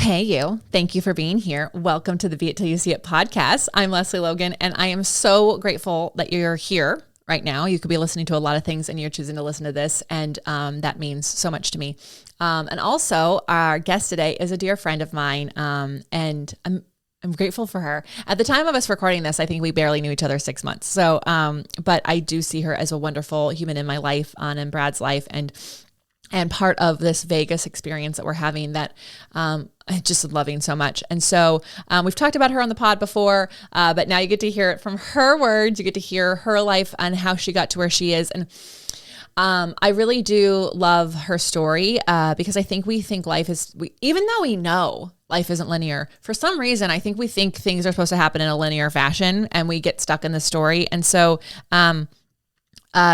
Hey, you. Thank you for being here. Welcome to the Be It Till You See It podcast. I'm Lesley Logan, and I am so grateful that you're here right now. You could be listening to a lot of things and you're choosing to listen to this, and that means so much to me. And also, our guest today is a dear friend of mine, and I'm grateful for her. At the time of us recording this, I think we barely knew each other 6 months. So, but I do see her as a wonderful human in my life, in Brad's life, and part of this Vegas experience that we're having that I'm just loving so much. And so we've talked about her on the pod before, but now you get to hear it from her words. You get to hear her life and how she got to where she is. And I really do love her story because I think we think life is, even though we know life isn't linear, for some reason, I think we think things are supposed to happen in a linear fashion and we get stuck in the story. And so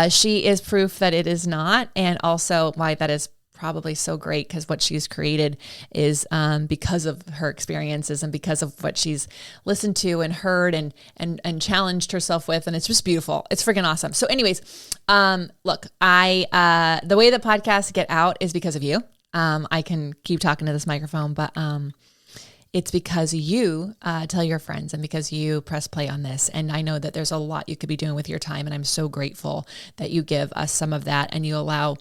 she is proof that it is not, and also why that is probably so great, because what she's created is because of her experiences and because of what she's listened to and heard and challenged herself with, and it's just beautiful. It's freaking awesome. So anyways, look, the way that podcasts get out is because of you. I can keep talking to this microphone, but it's because you tell your friends and because you press play on this. And I know that there's a lot you could be doing with your time. And I'm so grateful that you give us some of that and you allow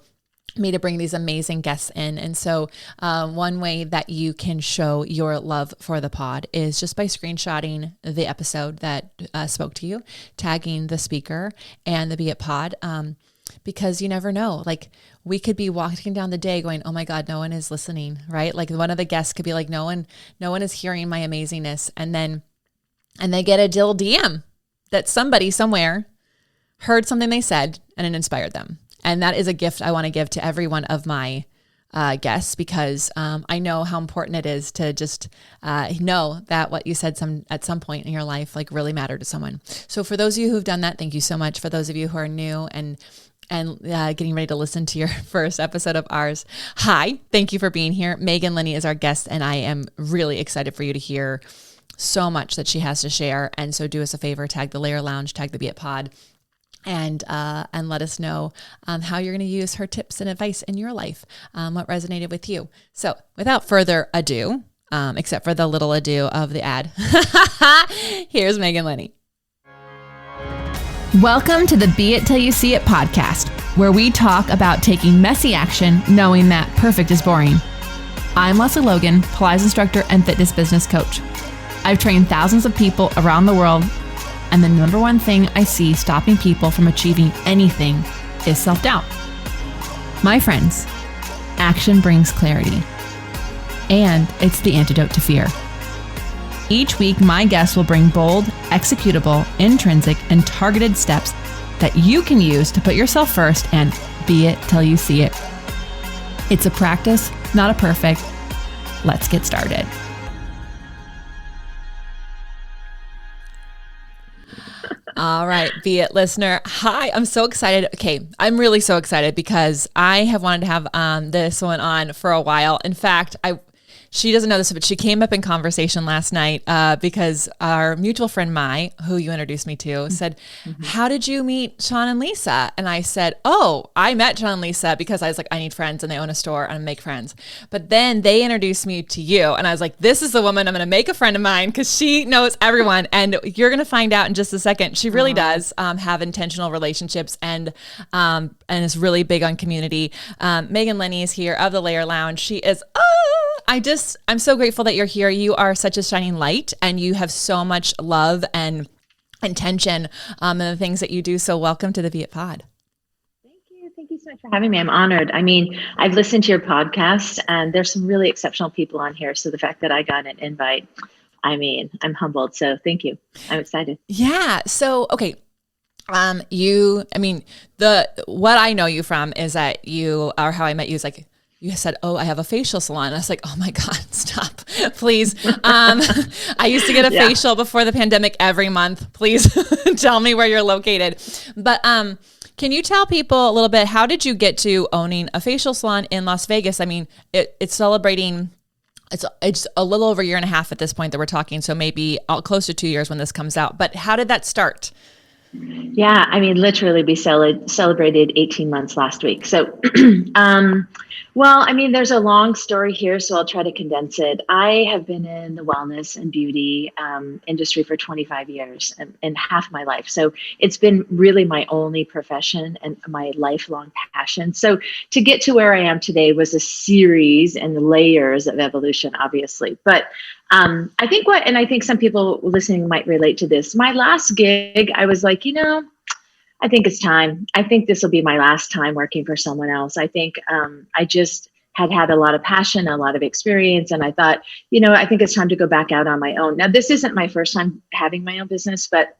me to bring these amazing guests in. And so one way that you can show your love for the pod is just by screenshotting the episode that spoke to you, tagging the speaker and the Be It Pod. Because you never know, like we could be walking down the day going, oh my God, no one is listening, right? Like one of the guests could be like, no one is hearing my amazingness. And they get a dill DM that somebody somewhere heard something they said and it inspired them. And that is a gift I want to give to every one of my guests, because I know how important it is to just know that what you said at some point in your life like really mattered to someone. So for those of you who've done that, thank you so much. For those of you who are new and getting ready to listen to your first episode of ours, hi, thank you for being here. Megan Linney is our guest, and I am really excited for you to hear so much that she has to share. And so do us a favor, tag the Layer Lounge, tag the Be It Pod, and let us know how you're going to use her tips and advice in your life, what resonated with you. So without further ado, except for the little ado of the ad, here's Megan Linney. Welcome to the Be It Till You See It podcast, where we talk about taking messy action, knowing that perfect is boring. I'm Lesley Logan, Pilates instructor and fitness business coach. I've trained thousands of people around the world, and the number one thing I see stopping people from achieving anything is self-doubt. My friends, action brings clarity, and it's the antidote to fear. Each week, my guests will bring bold, executable, intrinsic, and targeted steps that you can use to put yourself first and be it till you see it. It's a practice, not a perfect. Let's get started. All right, Be It listener. Hi, I'm so excited. Okay, I'm really so excited because I have wanted to have this one on for a while. In fact, she doesn't know this, but she came up in conversation last night because our mutual friend, Mai, who you introduced me to, said, how did you meet Sean and Lisa? And I said, oh, I met Sean and Lisa because I was like, I need friends and they own a store and I make friends. But then they introduced me to you. And I was like, this is the woman I'm going to make a friend of mine because she knows everyone. And you're going to find out in just a second. She really does have intentional relationships and is really big on community. Megan Linney is here of the Layer Lounge. She is, I'm so grateful that you're here. You are such a shining light and you have so much love and intention in the things that you do. So welcome to the Be It Pod. Thank you. Thank you so much for having me. I'm honored. I mean, I've listened to your podcast and there's some really exceptional people on here. So the fact that I got an invite, I mean, I'm humbled. So thank you. I'm excited. Yeah. So, okay. What I know you from is that you, or how I met you is like, you said, oh, I have a facial salon. I was like, oh my God, stop, please. I used to get a facial before the pandemic every month. Please tell me where you're located. But can you tell people a little bit, how did you get to owning a facial salon in Las Vegas? I mean, it's celebrating, it's a little over a year and a half at this point that we're talking. So maybe close to 2 years when this comes out. But how did that start? Yeah, I mean, literally we celebrated 18 months last week. So Well, I mean, there's a long story here, so I'll try to condense it. I have been in the wellness and beauty industry for 25 years and half my life. So it's been really my only profession and my lifelong passion. So to get to where I am today was a series and layers of evolution, obviously. But and I think some people listening might relate to this. My last gig, I was like, I think it's time. I think this will be my last time working for someone else. I think I just had a lot of passion, a lot of experience. And I thought, I think it's time to go back out on my own. Now, this isn't my first time having my own business, but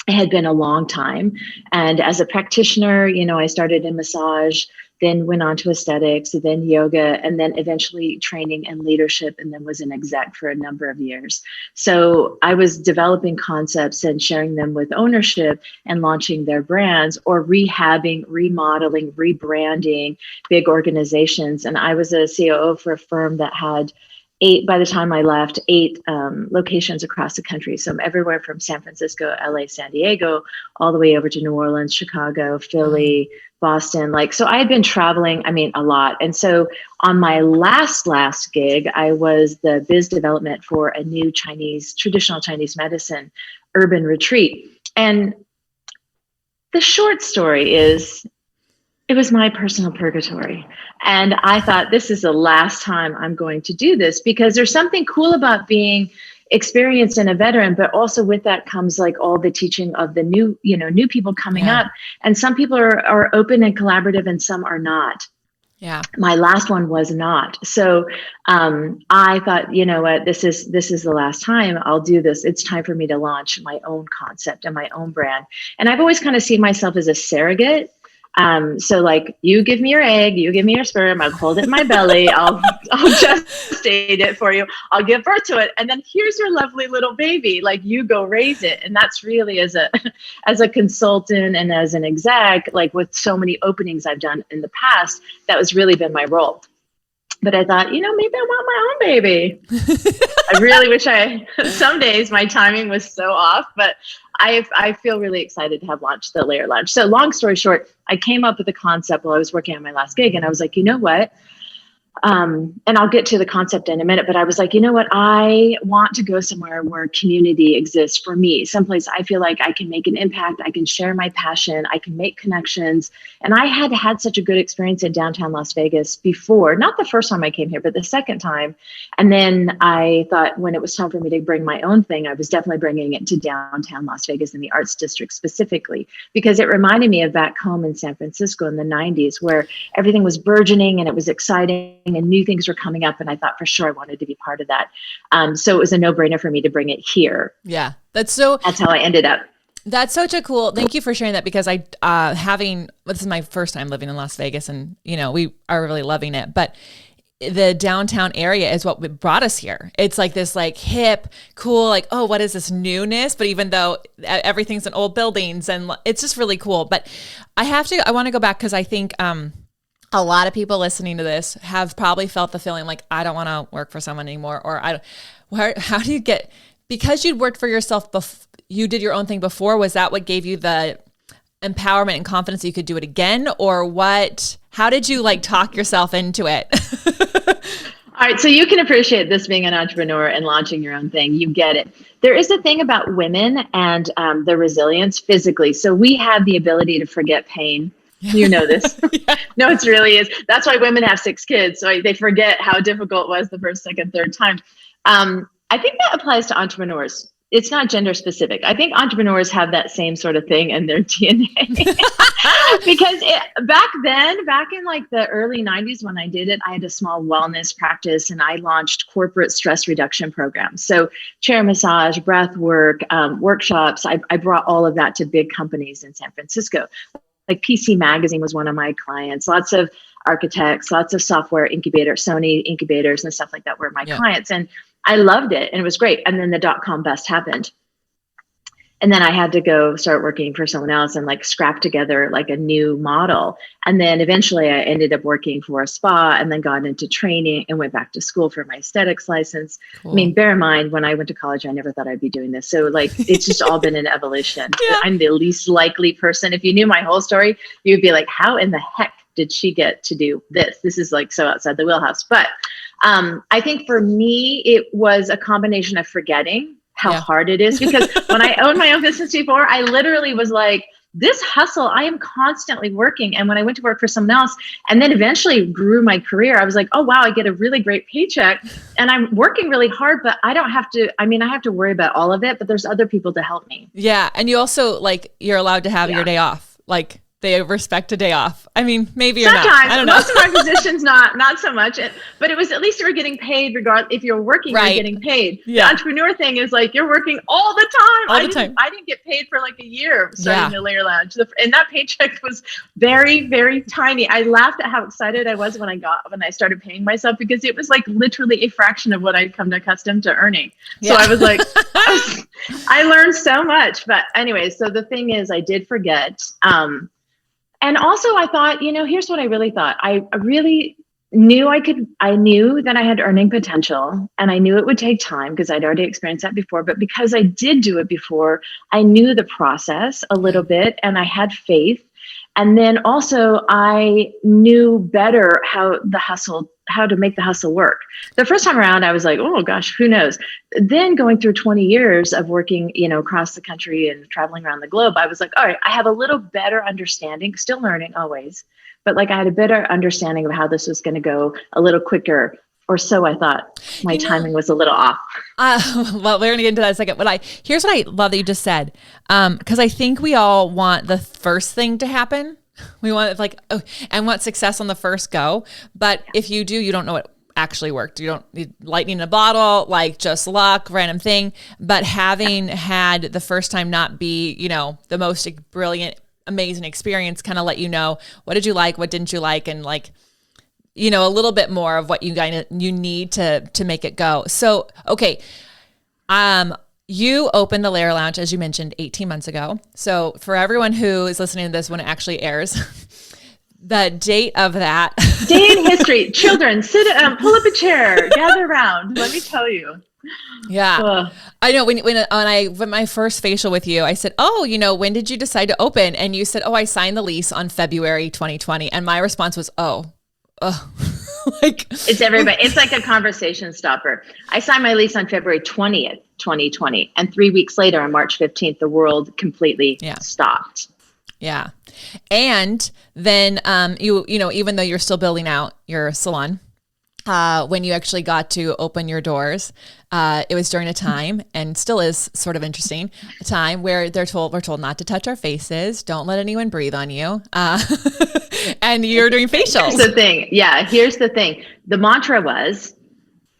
it had been a long time. And as a practitioner, I started in massage, then went on to aesthetics, then yoga, and then eventually training and leadership, and then was an exec for a number of years. So I was developing concepts and sharing them with ownership and launching their brands or rehabbing, remodeling, rebranding big organizations. And I was a COO for a firm that had by the time I left, eight locations across the country. So I'm everywhere from San Francisco, LA, San Diego, all the way over to New Orleans, Chicago, Philly, Boston. So I had been traveling, a lot. And so on my last gig, I was the biz development for a new traditional Chinese medicine urban retreat. And the short story is, it was my personal purgatory. And I thought, this is the last time I'm going to do this, because there's something cool about being experienced and a veteran, but also with that comes like all the teaching of the new people coming up. And some people are open and collaborative and some are not. Yeah. My last one was not. So I thought, you know what, this is the last time I'll do this. It's time for me to launch my own concept and my own brand. And I've always kind of seen myself as a surrogate. So like, you give me your egg, you give me your sperm, I'll hold it in my belly, I'll gestate it for you, I'll give birth to it, and then here's your lovely little baby, like you go raise it. And that's really as a consultant and as an exec, like with so many openings I've done in the past, that was really been my role. But I thought, maybe I want my own baby. I really wish some days my timing was so off, but I feel really excited to have launched the Layer Lounge. So long story short, I came up with the concept while I was working on my last gig, and I was like, you know what? And I'll get to the concept in a minute, but I was like, you know what? I want to go somewhere where community exists for me, someplace I feel like I can make an impact, I can share my passion, I can make connections. And I had such a good experience in downtown Las Vegas before, not the first time I came here, but the second time. And then I thought when it was time for me to bring my own thing, I was definitely bringing it to downtown Las Vegas in the Arts District specifically, because it reminded me of back home in San Francisco in the 90s, where everything was burgeoning and it was exciting and new things were coming up. And I thought for sure I wanted to be part of that. So it was a no-brainer for me to bring it here. Yeah. That's how I ended up. That's such a cool, thank you for sharing that, because this is my first time living in Las Vegas, and we are really loving it, but the downtown area is what brought us here. It's like this like hip, cool, like, oh, what is this newness? But even though everything's in old buildings, and it's just really cool. But I want to go back, because I think, a lot of people listening to this have probably felt the feeling like, I don't want to work for someone anymore, or how do you get, because you'd worked for yourself, you did your own thing before, was that what gave you the empowerment and confidence that you could do it again? Or how did you like talk yourself into it? All right. So you can appreciate this being an entrepreneur and launching your own thing. You get it. There is a thing about women and the resilience physically. So we have the ability to forget pain. You know this. Yeah. No, it really is. That's why women have 6 kids. So they forget how difficult it was the first, second, third time. I think that applies to entrepreneurs. It's not gender specific. I think entrepreneurs have that same sort of thing in their DNA. Because back in like the early 90s when I did it, I had a small wellness practice and I launched corporate stress reduction programs. So chair massage, breath work, workshops. I brought all of that to big companies in San Francisco. Like PC Magazine was one of my clients. Lots of architects, lots of software incubators, Sony incubators and stuff like that were my clients. And I loved it and it was great. And then the dot-com bust happened. And then I had to go start working for someone else and like scrap together like a new model. And then eventually I ended up working for a spa and then got into training and went back to school for my aesthetics license. Cool. I mean, bear in mind, when I went to college, I never thought I'd be doing this. So like, it's just all been an evolution. Yeah. I'm the least likely person. If you knew my whole story, you'd be like, how in the heck did she get to do this? This is like so outside the wheelhouse. But I think for me, it was a combination of forgetting how hard it is, because when I owned my own business before, I literally was like, this hustle, I am constantly working. And when I went to work for someone else and then eventually grew my career, I was like, oh, wow, I get a really great paycheck and I'm working really hard, but I don't have to, I mean, I have to worry about all of it, but there's other people to help me. Yeah. And you also like, you're allowed to have your day off. Like they respect a day off. I mean, maybe you're sometimes, not. I don't know. Most of my positions, not so much. But it was at least you were getting paid regardless. If you're working, you're getting paid. Yeah. The entrepreneur thing is like you're working all the time. I didn't get paid for like a year starting the Layer Lounge. And that paycheck was very, very tiny. I laughed at how excited I was when I started paying myself, because it was like literally a fraction of what I'd come accustomed to earning. So I was like, I learned so much. But anyway, so the thing is I did forget. And also I thought, here's what I really thought. I really knew I knew that I had earning potential, and I knew it would take time because I'd already experienced that before. But because I did do it before, I knew the process a little bit and I had faith. And then also I knew better how to make the hustle work. The first time around, I was like, oh gosh, who knows? Then going through 20 years of working, across the country and traveling around the globe, I was like, all right, I have a little better understanding, still learning always, but like I had a better understanding of how this was going to go a little quicker. Or so I thought. My timing was a little off. Well, we're going to get into that in a second. But here's what I love that you just said. Because I think we all want the first thing to happen. We want and want success on the first go. But if you do, you don't know what actually worked. You don't need lightning in a bottle, like just luck, random thing. But having had the first time not be, the most brilliant, amazing experience, kind of let you know, what did you like? What didn't you like? And a little bit more of what you need to make it go. So, okay. You opened the Layer Lounge, as you mentioned, 18 months ago. So for everyone who is listening to this when it actually airs, the date of that. Day in history. Children, sit, pull up a chair, gather around. Let me tell you. Yeah. I know when my first facial with you, I said, oh, when did you decide to open? And you said, oh, I signed the lease on February 2020. And my response was, it's everybody. It's like a conversation stopper. I signed my lease on February 20th, 2020. And 3 weeks later, on March 15th, the world completely stopped. Yeah. And then, even though you're still building out your salon, when you actually got to open your doors, it was during a time, and still is sort of interesting, a time where we're told not to touch our faces, don't let anyone breathe on you, and you're doing facials. Here's the thing. Yeah, here's the thing. The mantra was,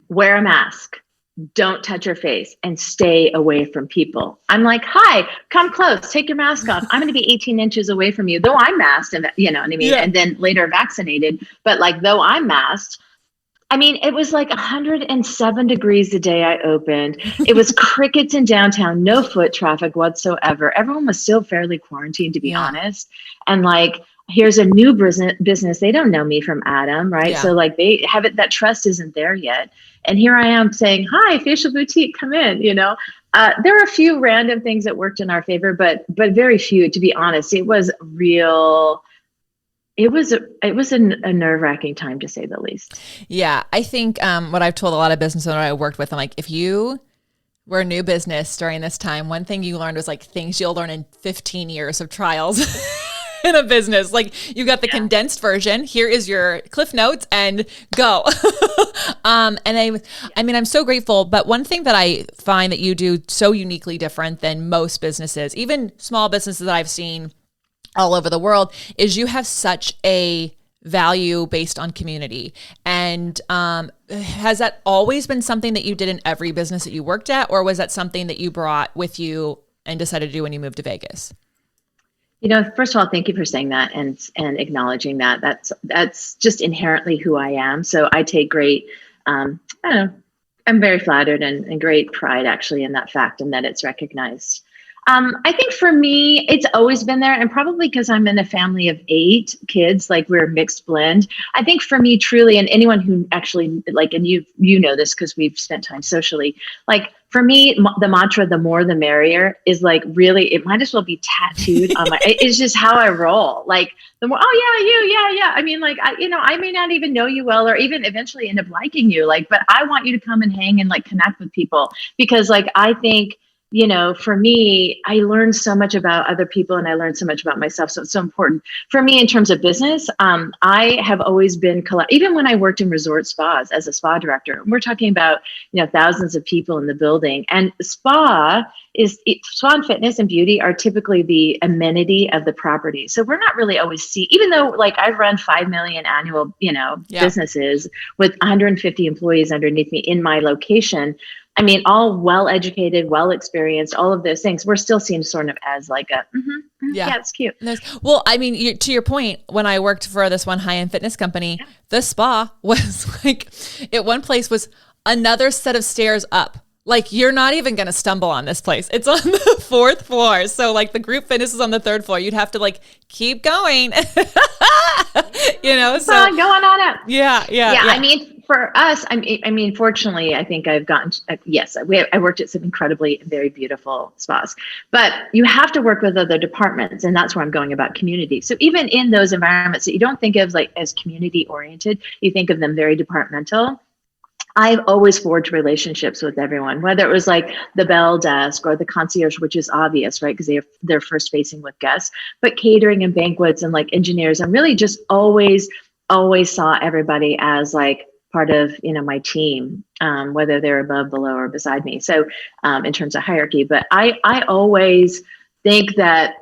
wear a mask, don't touch your face, and stay away from people. I'm like, hi, come close, take your mask off. I'm going to be 18 inches away from you, though I'm masked, and you know what I mean? Yeah. And then later vaccinated, but though I'm masked, it was like 107 degrees the day I opened. It was crickets in downtown, no foot traffic whatsoever. Everyone was still fairly quarantined, to be honest. And here's a new business. They don't know me from Adam, right? Yeah. So they have it, that trust isn't there yet. And here I am saying, hi, Facial Boutique, come in, There were a few random things that worked in our favor, but very few, to be honest. It was real. It was a nerve-wracking time, to say the least. Yeah. I think what I've told a lot of business owners I worked with, I'm like, if you were a new business during this time, one thing you learned was things you'll learn in 15 years of trials in a business. You got the condensed version. Here is your Cliff Notes and go. And I'm so grateful. But one thing that I find that you do so uniquely different than most businesses, even small businesses that I've seen all over the world, is you have such a value based on community. And has that always been something that you did in every business that you worked at, or was that something that you brought with you and decided to do when you moved to Vegas? First of all, thank you for saying that and acknowledging that. That's just inherently who I am. So I take great, I'm very flattered and great pride actually in that fact, and that it's recognized. I think for me, it's always been there. And probably because I'm in a family of 8 kids, like we're a mixed blend. I think for me, truly, and anyone who actually like, and you know this because we've spent time socially, like for me, the mantra, the more the merrier is like really, it might as well be tattooed on my, it's just how I roll. Like the more, oh yeah, you, yeah. I mean, like, I may not even know you well, or even eventually end up liking you, like, but I want you to come and hang and like connect with people because like, I think, for me, I learned so much about other people and I learned so much about myself. So it's so important for me in terms of business. I have always been, even when I worked in resort spas as a spa director, we're talking about, thousands of people in the building, and spa and fitness and beauty are typically the amenity of the property. So we're not really always even though like I've run 5 million annual, businesses with 150 employees underneath me in my location. I mean, all well-educated, well-experienced, all of those things, we're still seen sort of as like yeah, it's cute. Well, I mean, to your point, when I worked for this one high-end fitness company, the spa was like, at one place was another set of stairs up. Like, you're not even going to stumble on this place. It's on the 4th floor. So like the group fitness is on the 3rd floor. You'd have to like keep going, so going on up. Yeah. I mean, for us, I mean, fortunately, I think I've gotten, yes, I worked at some incredibly, very beautiful spas, but you have to work with other departments. And that's where I'm going about community. So even in those environments that you don't think of like as community oriented, you think of them very departmental. I've always forged relationships with everyone, whether it was like the bell desk or the concierge, which is obvious, right? Because they're first facing with guests, but catering and banquets and like engineers, and really just always saw everybody as like part of, my team, whether they're above, below, or beside me. So in terms of hierarchy, but I always think that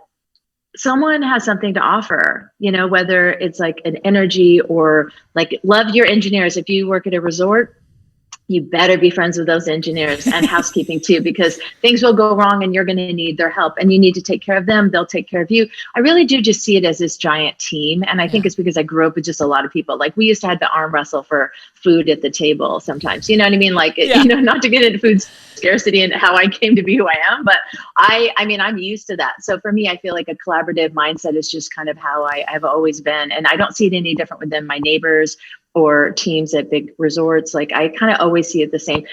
someone has something to offer, whether it's like an energy or like love your engineers. If you work at a resort, you better be friends with those engineers and housekeeping too, because things will go wrong and you're going to need their help and you need to take care of them. They'll take care of you. I really do just see it as this giant team. And I think it's because I grew up with just a lot of people. Like we used to have to arm wrestle for food at the table sometimes, you know what I mean? Like, not to get into food scarcity and how I came to be who I am, but I mean, I'm used to that. So for me, I feel like a collaborative mindset is just kind of how I've always been. And I don't see it any different within my neighbors or teams at big resorts. Like I kind of always see it the same.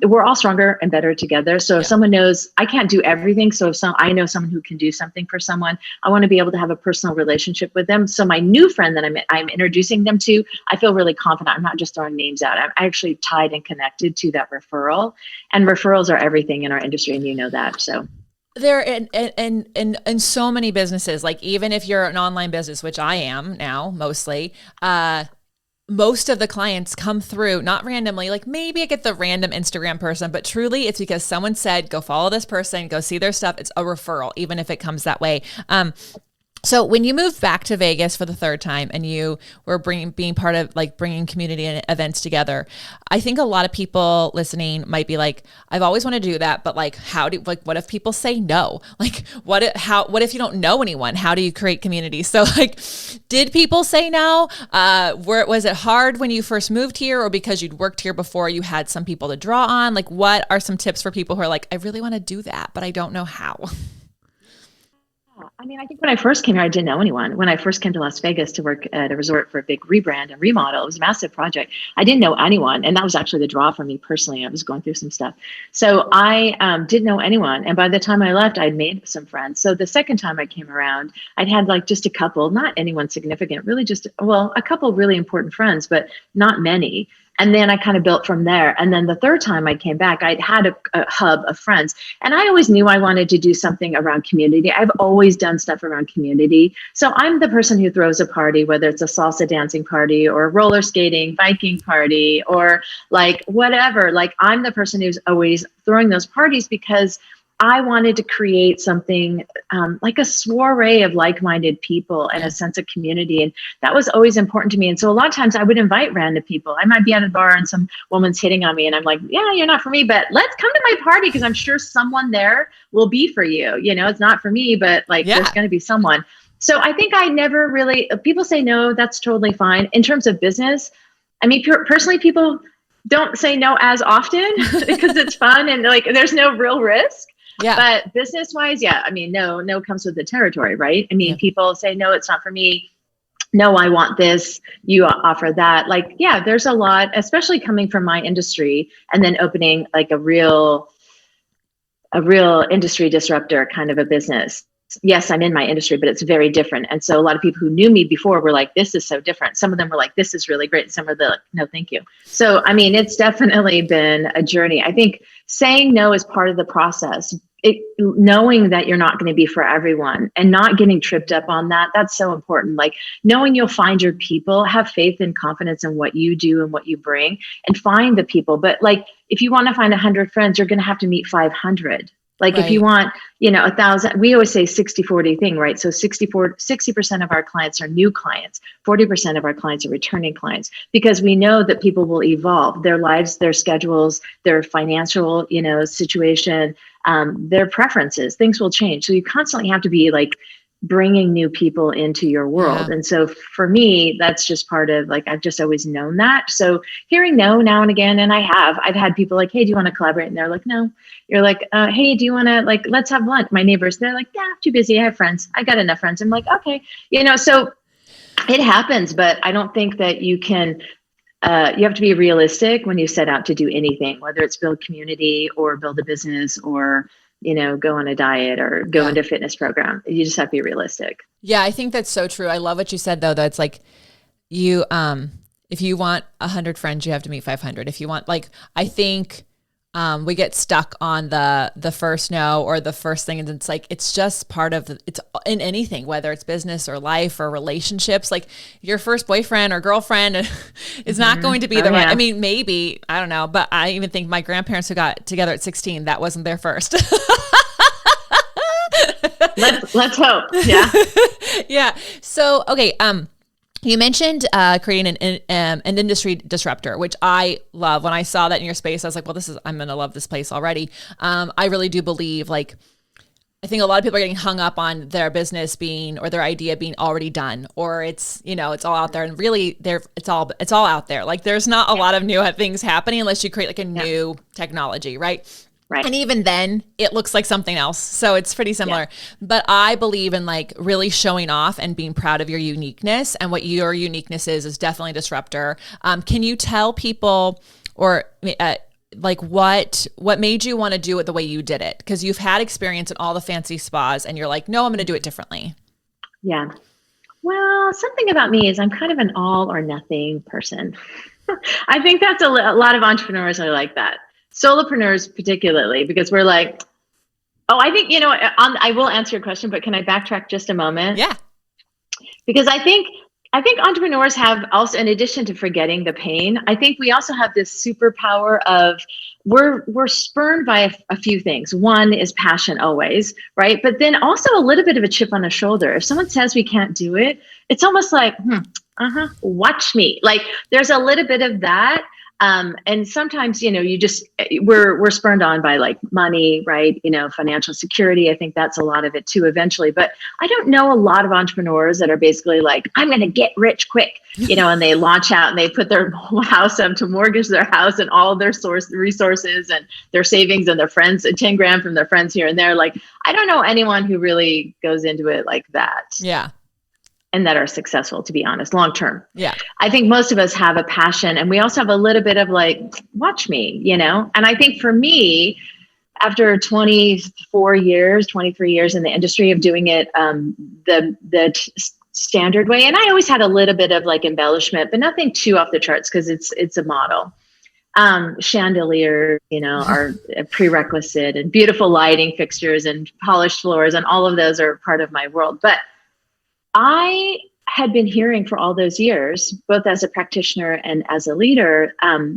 We're all stronger and better together. So if someone knows I can't do everything. So if I know someone who can do something for someone, I want to be able to have a personal relationship with them. So my new friend that I'm introducing them to, I feel really confident. I'm not just throwing names out. I'm actually tied and connected to that referral, and referrals are everything in our industry. And you know that, so. There in so many businesses, like even if you're an online business, which I am now mostly, most of the clients come through not randomly, like maybe I get the random Instagram person, but truly it's because someone said, go follow this person, go see their stuff. It's a referral, even if it comes that way. So when you moved back to Vegas for the 3rd time and you were being part of like bringing community and events together, I think a lot of people listening might be like, I've always wanted to do that, but like, what if people say no? Like, what if you don't know anyone? How do you create community? So like, did people say no? Was it hard when you first moved here, or because you'd worked here before, you had some people to draw on? Like, what are some tips for people who are like, I really want to do that, but I don't know how? I mean, I think when I first came here, I didn't know anyone. When I first came to Las Vegas to work at a resort for a big rebrand and remodel, it was a massive project. I didn't know anyone. And that was actually the draw for me personally. I was going through some stuff. So I didn't know anyone. And by the time I left, I'd made some friends. So the second time I came around, I'd had like just a couple, not anyone significant, really just, a couple really important friends, but not many. And then I kind of built from there. And then the 3rd time I came back, I'd had a hub of friends. And I always knew I wanted to do something around community. I've always done stuff around community. So I'm the person who throws a party, whether it's a salsa dancing party or a roller skating, biking party, or like whatever. Like I'm the person who's always throwing those parties because I wanted to create something like a soiree of like-minded people and a sense of community. And that was always important to me. And so a lot of times I would invite random people. I might be at a bar and some woman's hitting on me and I'm like, yeah, you're not for me, but let's come to my party because I'm sure someone there will be for you. It's not for me, but like there's going to be someone. So I think I never really, people say no, that's totally fine. In terms of business, I mean, personally, people don't say no as often because it's fun and like there's no real risk. Yeah. But business wise, yeah, I mean, no comes with the territory, right? I mean, people say, no, it's not for me. No, I want this. You offer that. Like, yeah, there's a lot, especially coming from my industry and then opening like a real industry disruptor kind of a business. Yes, I'm in my industry, but it's very different. And so a lot of people who knew me before were like, this is so different. Some of them were like, this is really great. And some were like, no, thank you. So, I mean, it's definitely been a journey. I think saying no is part of the process. Knowing that you're not going to be for everyone and not getting tripped up on that, that's so important. Like knowing you'll find your people, have faith and confidence in what you do and what you bring, and find the people. But like, if you want to find 100 friends, you're going to have to meet 500. Like if you want, 1,000, we always say 60-40 thing, right? So 60% of our clients are new clients, 40% of our clients are returning clients, because we know that people will evolve their lives, their schedules, their financial, situation, their preferences, things will change. So you constantly have to be like bringing new people into your world. Yeah. And so for me, that's just part of like, I've just always known that. So hearing no now and again, and I've had people like, hey, do you want to collaborate? And they're like, no. You're like, hey, do you want to like, let's have lunch? My neighbors, they're like, yeah, I'm too busy. I have friends. I got enough friends. I'm like, okay, so it happens, but I don't think that you can, you have to be realistic when you set out to do anything, whether it's build community or build a business or, go on a diet or go into a fitness program. You just have to be realistic. Yeah, I think that's so true. I love what you said though, that it's like you, if you want 100 friends, you have to meet 500. If you want, like, I think, we get stuck on the first no or the first thing. And it's like, it's just part of it's in anything, whether it's business or life or relationships, like your first boyfriend or girlfriend is not going to be the right. I mean, maybe, I don't know, but I even think my grandparents who got together at 16, that wasn't their first. Let's hope. Yeah. Yeah. So, okay. You mentioned creating an industry disruptor, which I love. When I saw that in your space, I was like, well, I'm going to love this place already. I really do believe, like, I think a lot of people are getting hung up on their business being, or their idea being already done, or it's, it's all out there, and really it's all out there. Like there's not a lot of new things happening unless you create like a new technology, right? Right. And even then it looks like something else. So it's pretty similar, but I believe in like really showing off and being proud of your uniqueness, and what your uniqueness is definitely a disruptor. Can you tell people, or like what made you want to do it the way you did it? Because you've had experience in all the fancy spas and you're like, no, I'm going to do it differently. Yeah. Well, something about me is I'm kind of an all or nothing person. I think that's a lot of entrepreneurs are like that. Solopreneurs particularly, because we're like, I think, I will answer your question, but can I backtrack just a moment? Yeah. Because I think entrepreneurs have also, in addition to forgetting the pain, I think we also have this superpower of we're spurned by a few things. One is passion always, right? But then also a little bit of a chip on the shoulder. If someone says we can't do it, it's almost like, watch me. Like there's a little bit of that. And sometimes, we're spurned on by like money, right? Financial security. I think that's a lot of it too, eventually. But I don't know a lot of entrepreneurs that are basically like, I'm going to get rich quick, and they launch out and they put their whole house up to mortgage their house and all their resources and their savings and their friends, 10 grand from their friends here and there. Like, I don't know anyone who really goes into it like that. Yeah. And that are successful, to be honest, long term. Yeah. I think most of us have a passion, and we also have a little bit of like, watch me, And I think for me, after 23 years in the industry of doing it the standard way, and I always had a little bit of like embellishment, but nothing too off the charts because it's a model. Chandeliers, are a prerequisite, and beautiful lighting fixtures and polished floors, and all of those are part of my world. But I had been hearing for all those years, both as a practitioner and as a leader,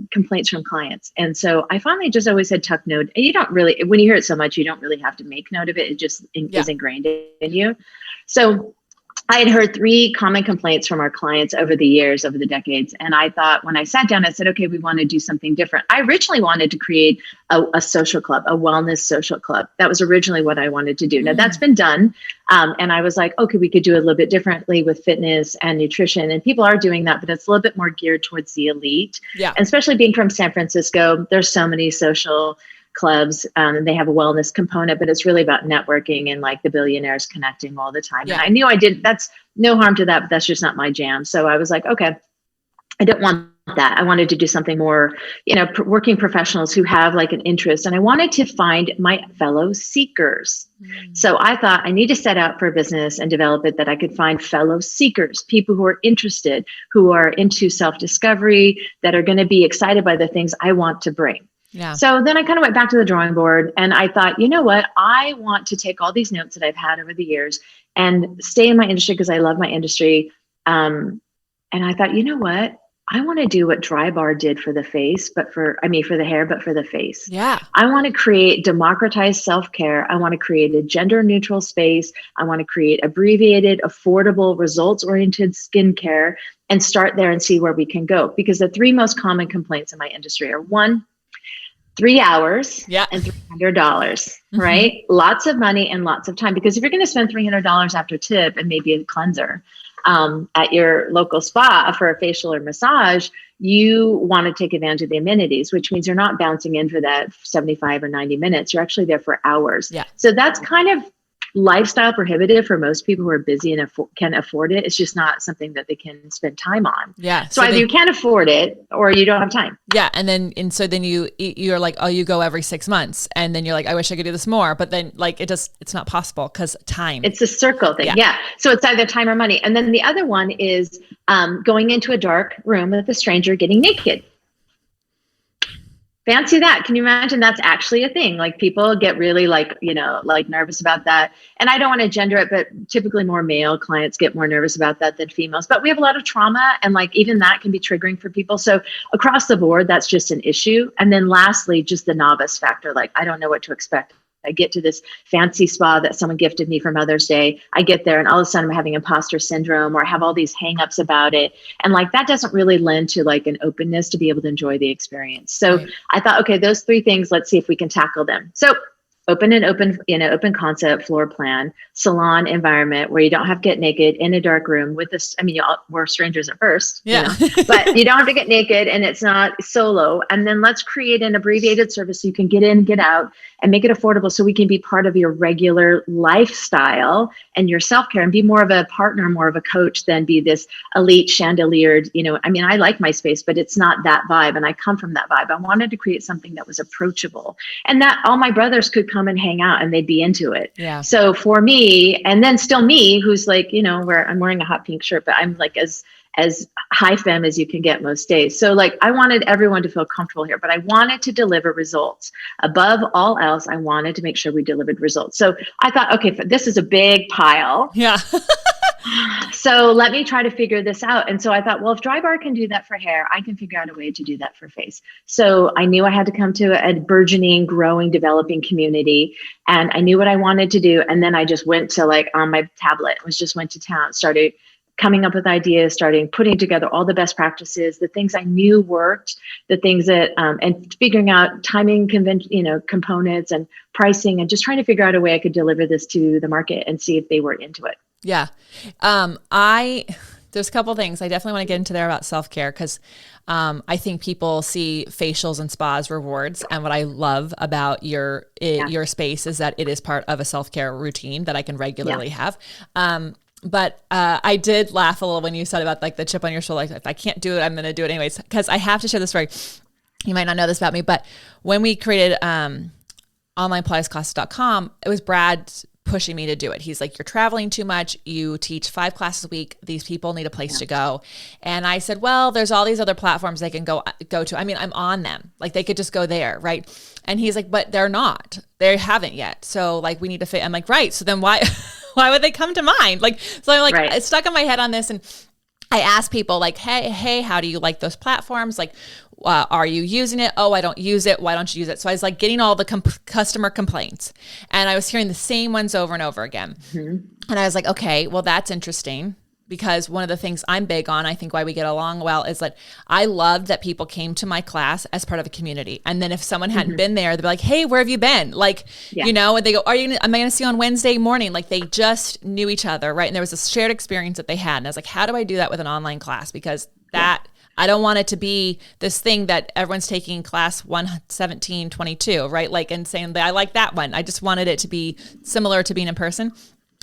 complaints from clients. And so I finally just always had tuck note. And you don't really, when you hear it so much, you don't really have to make note of it. It just is ingrained in you. So I had heard 3 common complaints from our clients over the years, over the decades. And I thought, when I sat down, I said, okay, we want to do something different. I originally wanted to create a social club, a wellness social club. That was originally what I wanted to do. Now that's been done. And I was like, okay, we could do it a little bit differently with fitness and nutrition. And people are doing that, but it's a little bit more geared towards the elite. Yeah. And especially being from San Francisco, there's so many social clubs. And they have a wellness component, but it's really about networking and like the billionaires connecting all the time. Yeah. And I knew that's no harm to that, but that's just not my jam. So I was like, okay, I didn't want that. I wanted to do something more, working professionals who have like an interest. And I wanted to find my fellow seekers. So I thought I need to set out for a business and develop it that I could find fellow seekers, people who are interested, who are into self-discovery, that are going to be excited by the things I want to bring. Yeah. So then I kind of went back to the drawing board and I thought, you know what? I want to take all these notes that I've had over the years and stay in my industry because I love my industry. And I thought, you know what? I want to do what Drybar did for the face, for the hair, but for the face. Yeah. I want to create democratized self-care. I want to create a gender neutral space. I want to create abbreviated, affordable, results-oriented skincare and start there and see where we can go. Because the three most common complaints in my industry are 1, 3 hours and $300, right? Lots of money and lots of time. Because if you're going to spend $300 after tip and maybe a cleanser, at your local spa for a facial or massage, you want to take advantage of the amenities, which means you're not bouncing in for that 75 or 90 minutes. You're actually there for hours. Yeah. So that's kind of lifestyle prohibitive for most people who are busy and can afford it. It's just not something that they can spend time on. Yeah. So either you can't afford it or you don't have time. Yeah. And so then you're like, oh, you go every 6 months. And then you're like, I wish I could do this more. But then like, it's not possible because time. It's a circle thing. Yeah. So it's either time or money. And then the other one is going into a dark room with a stranger getting naked. Fancy that. Can you imagine that's actually a thing? Like people get really like nervous about that. And I don't want to gender it, but typically more male clients get more nervous about that than females. But we have a lot of trauma and like even that can be triggering for people. So across the board, that's just an issue. And then lastly, just the novice factor. Like, I don't know what to expect. I get to this fancy spa that someone gifted me for Mother's Day. I get there and all of a sudden I'm having imposter syndrome or I have all these hangups about it. And like, that doesn't really lend to like an openness to be able to enjoy the experience. So right. I thought, okay, those 3 things, let's see if we can tackle them. So open concept floor plan, salon environment where you don't have to get naked in a dark room with this. I mean, we're strangers at first, but you don't have to get naked and it's not solo. And then let's create an abbreviated service so you can get in, get out and make it affordable so we can be part of your regular lifestyle and your self-care and be more of a partner, more of a coach than be this elite chandeliered, I like my space, but it's not that vibe. And I come from that vibe. I wanted to create something that was approachable and that all my brothers could come and hang out and they'd be into it. Yeah. So for me, and then still me, who's like, where I'm wearing a hot pink shirt, but I'm like as high femme as you can get most days. So like, I wanted everyone to feel comfortable here, but I wanted to deliver results. Above all else, I wanted to make sure we delivered results. So I thought, okay, this is a big pile. Yeah. So let me try to figure this out. And so I thought, well, if Drybar can do that for hair, I can figure out a way to do that for face. So I knew I had to come to a burgeoning, growing, developing community. And I knew what I wanted to do. And then I just went to like on my tablet, went to town, started coming up with ideas, starting putting together all the best practices, the things I knew worked, the things that, and figuring out timing, components and pricing, and just trying to figure out a way I could deliver this to the market and see if they were into it. Yeah. There's a couple things I definitely want to get into there about self-care because I think people see facials and spas rewards. And what I love about your space is that it is part of a self-care routine that I can regularly have. But I did laugh a little when you said about like the chip on your shoulder. Like, if I can't do it, I'm going to do it anyways. Because I have to share this story. You might not know this about me, but when we created onlinepilatesclasses.com, it was Brad pushing me to do it. He's like, you're traveling too much. You teach 5 classes a week. These people need a place to go. And I said, well, there's all these other platforms they can go to. I mean, I'm on them. Like they could just go there. Right. And he's like, but they're not, they haven't yet. So like, we need to fit. I'm like, right. So then why would they come to mind? Like, so I'm like, It's stuck in my head on this. And I asked people like, hey, how do you like those platforms? Like, are you using it? Oh, I don't use it. Why don't you use it? So I was like getting all the customer complaints and I was hearing the same ones over and over again. Mm-hmm. And I was like, okay, well, that's interesting because one of the things I'm big on, I think why we get along well is that I loved that people came to my class as part of a community. And then if someone hadn't been there, they'd be like, hey, where have you been? Like, and they go, am I going to see you on Wednesday morning? Like they just knew each other. Right. And there was a shared experience that they had. And I was like, how do I do that with an online class? Because I don't want it to be this thing that everyone's taking class 11722, right? Like, and saying that I like that one. I just wanted it to be similar to being in person.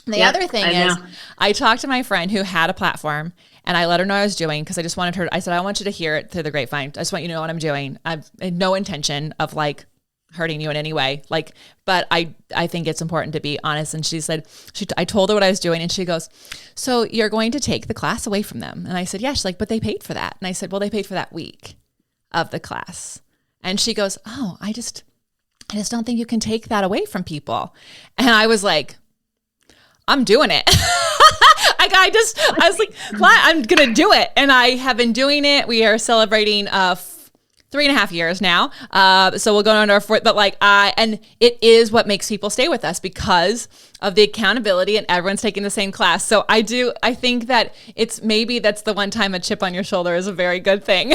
And the other thing is I talked to my friend who had a platform and I let her know what I was doing because I just wanted her, I said, I want you to hear it through the grapevine. I just want you to know what I'm doing. I've no intention of like hurting you in any way. Like, but I think it's important to be honest. And she said, I told her what I was doing and she goes, so you're going to take the class away from them? And I said, yeah. She's like, but they paid for that. And I said, well, they paid for that week of the class. And she goes, oh, I just don't think you can take that away from people. And I was like, I'm doing it. I was like, I'm going to do it. And I have been doing it. We are celebrating 3.5 years now. So we'll go on to our fourth, but and it is what makes people stay with us because of the accountability and everyone's taking the same class. So I think that maybe that's the one time a chip on your shoulder is a very good thing.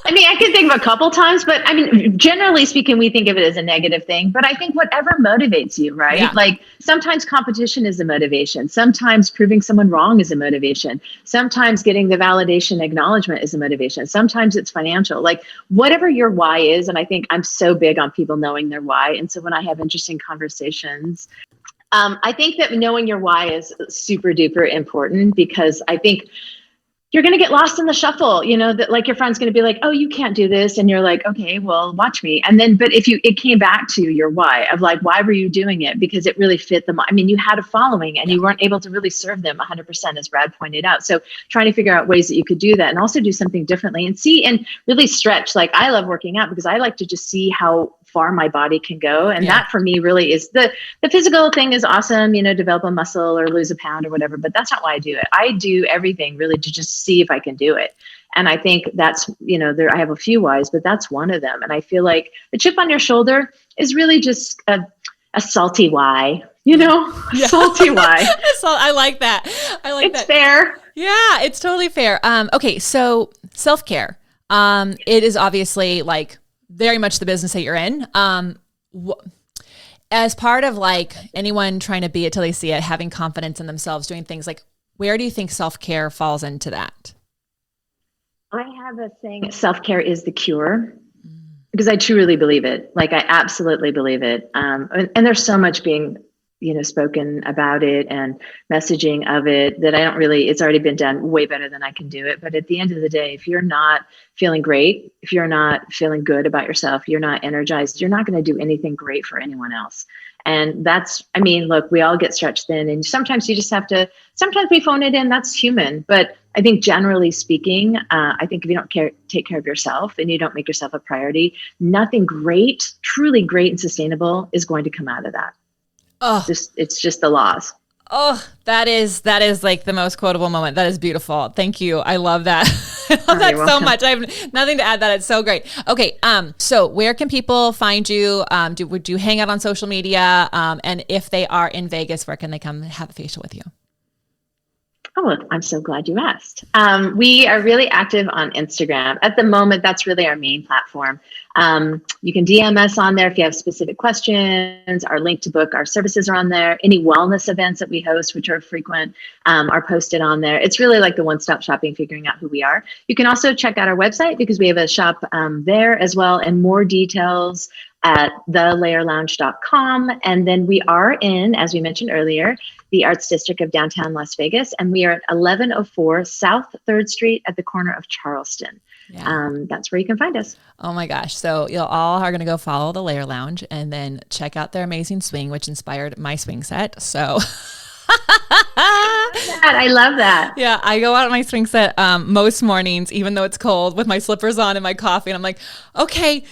I mean, I can think of a couple times, but I mean, generally speaking, we think of it as a negative thing, but I think whatever motivates you, right? Yeah. Like sometimes competition is a motivation. Sometimes proving someone wrong is a motivation. Sometimes getting the validation acknowledgement is a motivation. Sometimes it's financial, like whatever your why is. And I think I'm so big on people knowing their why. And so when I have interesting conversations, I think that knowing your why is super duper important because I think you're going to get lost in the shuffle, that like your friend's going to be like, oh, you can't do this. And you're like, okay, well, watch me. And then, but if it came back to your why of like, why were you doing it? Because it really fit them. I mean, you had a following and you weren't able to really serve them 100%, as Brad pointed out. So trying to figure out ways that you could do that and also do something differently and see and really stretch. Like I love working out because I like to just see how far my body can go. And that for me really is the physical thing is awesome, develop a muscle or lose a pound or whatever, but that's not why I do it. I do everything really to just see if I can do it. And I think that's, I have a few whys, but that's one of them. And I feel like the chip on your shoulder is really just a salty why, salty why. I like that. It's fair. Yeah, it's totally fair. Okay. So self-care, it is obviously like very much the business that you're in. As part of like anyone trying to be it till they see it, having confidence in themselves, doing things like, where do you think self-care falls into that? I have a saying, self-care is the cure, because I truly believe it. Like I absolutely believe it. And there's so much being, spoken about it and messaging of it that it's already been done way better than I can do it. But at the end of the day, if you're not feeling great, if you're not feeling good about yourself, you're not energized, you're not going to do anything great for anyone else. And look, we all get stretched thin and sometimes you just have to, sometimes we phone it in, that's human. But I think generally speaking, I think if you don't take care of yourself and you don't make yourself a priority, nothing great, truly great and sustainable is going to come out of that. Oh, it's just the laws. Oh, that is like the most quotable moment. That is beautiful. Thank you. I love that. I love that so much. I have nothing to add. That it's so great. Okay. So where can people find you? Would you hang out on social media? And if they are in Vegas, where can they come have a facial with you? Oh, I'm so glad you asked. We are really active on Instagram. At the moment, that's really our main platform. You can DM us on there if you have specific questions. Our link to book our services are on there. Any wellness events that we host, which are frequent, are posted on there. It's really like the one-stop shopping, figuring out who we are. You can also check out our website because we have a shop there as well, and more details at thelayerlounge.com. And then we are in, as we mentioned earlier, the Arts District of downtown Las Vegas, and we are at 1104 South 3rd Street at the corner of Charleston. Yeah. That's where you can find us. Oh my gosh. So you all are going to go follow the Layer Lounge and then check out their amazing swing, which inspired my swing set. So I love that. Yeah. I go out on my swing set most mornings, even though it's cold, with my slippers on and my coffee. And I'm like, okay,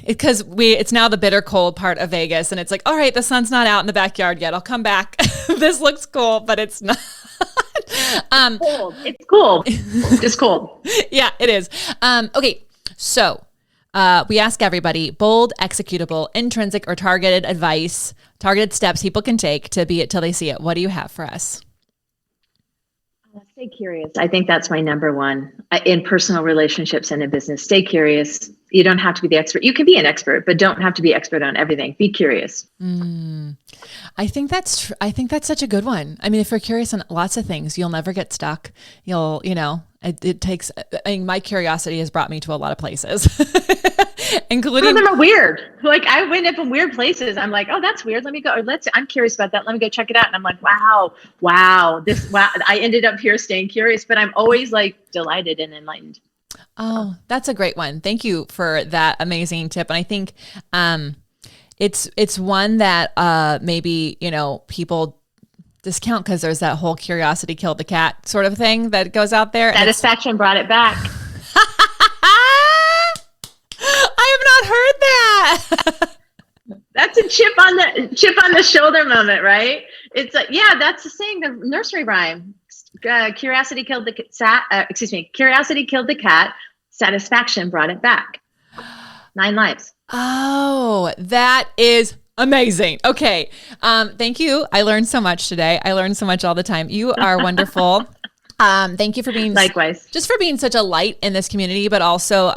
because it's now the bitter cold part of Vegas. And it's like, all right, the sun's not out in the backyard yet. I'll come back. This looks cool, but it's not. Cold. It's cool. Just cold. Yeah, it is. Okay. So we ask everybody bold, executable, intrinsic, or targeted advice, targeted steps people can take to be it till they see it. What do you have for us? Stay curious. I think that's my number one in personal relationships and in business. Stay curious. You don't have to be the expert. You can be an expert, but don't have to be expert on everything. Be curious. I think that's such a good one. I mean, if you're curious on lots of things, you'll never get stuck. it takes, I mean, my curiosity has brought me to a lot of places, including. Some of them are weird. Like I went up in weird places. I'm like, oh, that's weird. Let me go. Or I'm curious about that. Let me go check it out. And I'm like, wow. I ended up here staying curious, but I'm always like delighted and enlightened. Oh, that's a great one. Thank you for that amazing tip. And I think, it's one that, maybe, people discount because there's that whole curiosity killed the cat sort of thing that goes out there. Satisfaction brought it back. I have not heard that. That's a chip on the shoulder moment, right? It's like, yeah, that's the saying, the nursery rhyme. Curiosity killed the Curiosity killed the cat. Satisfaction brought it back. 9 lives. Oh, that is amazing. Okay. Thank you. I learned so much today. I learn so much all the time. You are wonderful. Thank you for being likewise, just for being such a light in this community, but also,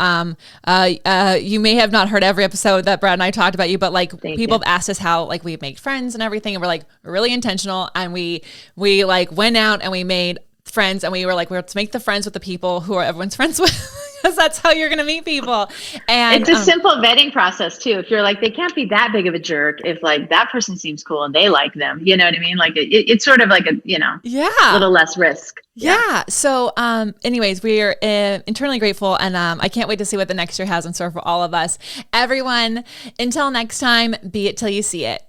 you may have not heard every episode that Brad and I talked about you, but like people have asked us how like we made friends and everything. And we're really intentional. And we like went out and we made friends and we were like, let's make the friends with the people who are everyone's friends with. Because that's how you're going to meet people. And it's a simple vetting process too. If you're like, they can't be that big of a jerk. If like that person seems cool and they like them, you know what I mean? Like it's sort of like a, a little less risk. Yeah. So, anyways, we are internally grateful, and I can't wait to see what the next year has in store for all of us. Everyone, until next time, be it till you see it.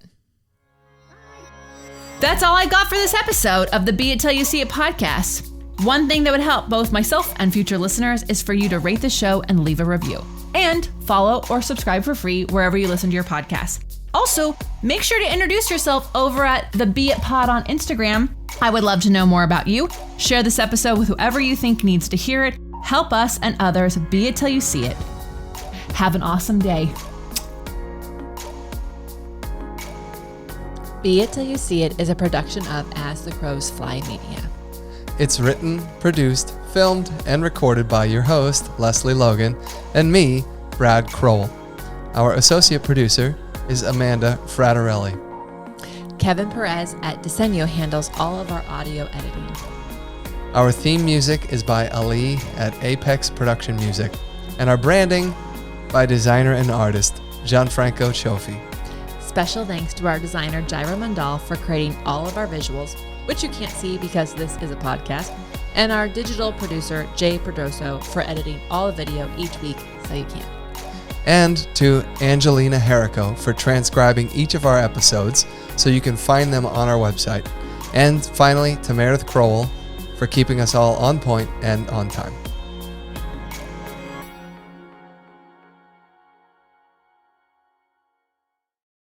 That's all I got for this episode of the Be It Till You See It podcast. One thing that would help both myself and future listeners is for you to rate the show and leave a review. And follow or subscribe for free wherever you listen to your podcast. Also, make sure to introduce yourself over at the Be It Pod on Instagram. I would love to know more about you. Share this episode with whoever you think needs to hear it. Help us and others be it till you see it. Have an awesome day. Be It Till You See It is a production of As the Crows Fly Media. It's written, produced, filmed, and recorded by your host, Lesley Logan, and me, Brad Crowell. Our associate producer is Amanda Fraterelli. Kevin Perez at Disenyo handles all of our audio editing. Our theme music is by Ali at Apex Production Music, and our branding by designer and artist Gianfranco Cioffi. Special thanks to our designer Jairo Mandal for creating all of our visuals, which you can't see because this is a podcast, and our digital producer Jay Perdoso for editing all the video each week so you can. And to Angelina Herrico for transcribing each of our episodes so you can find them on our website. And finally, to Meredith Crowell for keeping us all on point and on time.